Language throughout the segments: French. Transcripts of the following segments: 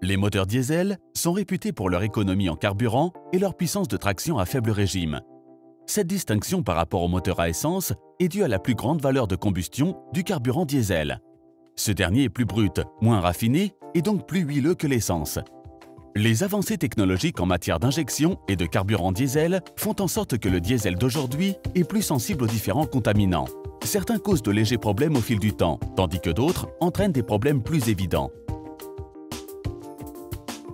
Les moteurs diesel sont réputés pour leur économie en carburant et leur puissance de traction à faible régime. Cette distinction par rapport au moteur à essence est due à la plus grande valeur de combustion du carburant diesel. Ce dernier est plus brut, moins raffiné et donc plus huileux que l'essence. Les avancées technologiques en matière d'injection et de carburant diesel font en sorte que le diesel d'aujourd'hui est plus sensible aux différents contaminants. Certains causent de légers problèmes au fil du temps, tandis que d'autres entraînent des problèmes plus évidents.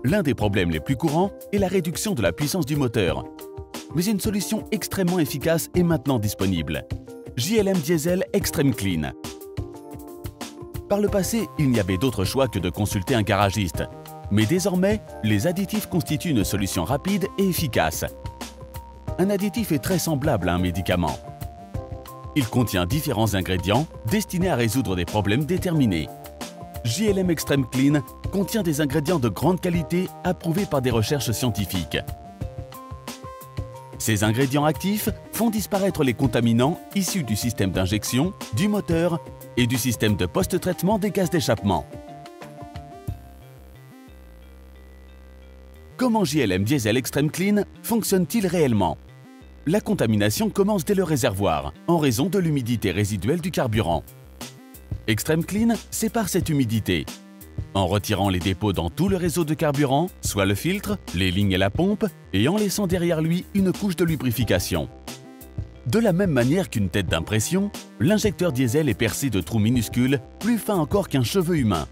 L'un des problèmes les plus courants est la réduction de la puissance du moteur. Mais une solution extrêmement efficace est maintenant disponible. JLM Diesel Extreme Clean. Par le passé, il n'y avait d'autre choix que de consulter un garagiste. Mais désormais, les additifs constituent une solution rapide et efficace. Un additif est très semblable à un médicament. Il contient différents ingrédients destinés à résoudre des problèmes déterminés. JLM Extreme Clean contient des ingrédients de grande qualité approuvés par des recherches scientifiques. Ces ingrédients actifs font disparaître les contaminants issus du système d'injection, du moteur et du système de post-traitement des gaz d'échappement. Comment JLM Diesel Extreme Clean fonctionne-t-il réellement? La contamination commence dès le réservoir, en raison de l'humidité résiduelle du carburant. Extreme Clean sépare cette humidité en retirant les dépôts dans tout le réseau de carburant, soit le filtre, les lignes et la pompe, et en laissant derrière lui une couche de lubrification. De la même manière qu'une tête d'impression, l'injecteur diesel est percé de trous minuscules, plus fins encore qu'un cheveu humain.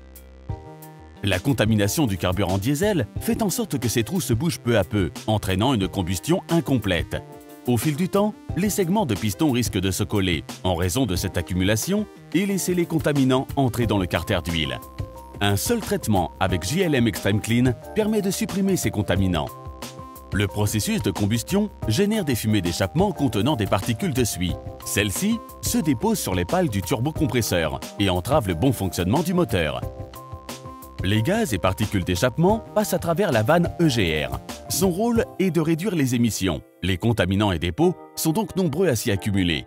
La contamination du carburant diesel fait en sorte que ces trous se bougent peu à peu, entraînant une combustion incomplète. Au fil du temps, les segments de piston risquent de se coller en raison de cette accumulation et laisser les contaminants entrer dans le carter d'huile. Un seul traitement avec JLM Extreme Clean permet de supprimer ces contaminants. Le processus de combustion génère des fumées d'échappement contenant des particules de suie. Celles-ci se déposent sur les pales du turbocompresseur et entravent le bon fonctionnement du moteur. Les gaz et particules d'échappement passent à travers la vanne EGR. Son rôle est de réduire les émissions. Les contaminants et dépôts sont donc nombreux à s'y accumuler.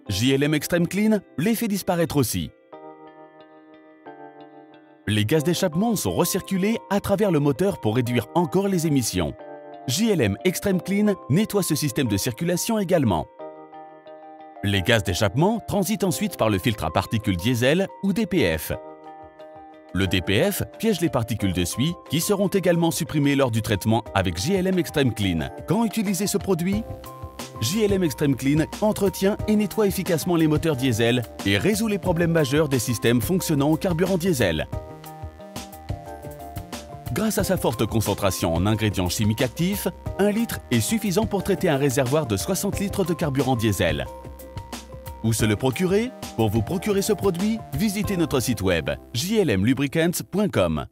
JLM Extreme Clean les fait disparaître aussi. Les gaz d'échappement sont recirculés à travers le moteur pour réduire encore les émissions. JLM Extreme Clean nettoie ce système de circulation également. Les gaz d'échappement transitent ensuite par le filtre à particules diesel ou DPF. Le DPF piège les particules de suie qui seront également supprimées lors du traitement avec JLM Extreme Clean. Quand utiliser ce produit? JLM Extreme Clean entretient et nettoie efficacement les moteurs diesel et résout les problèmes majeurs des systèmes fonctionnant au carburant diesel. Grâce à sa forte concentration en ingrédients chimiques actifs, 1 litre est suffisant pour traiter un réservoir de 60 litres de carburant diesel. Où se le procurer? Pour vous procurer ce produit, visitez notre site web jlmlubricants.com.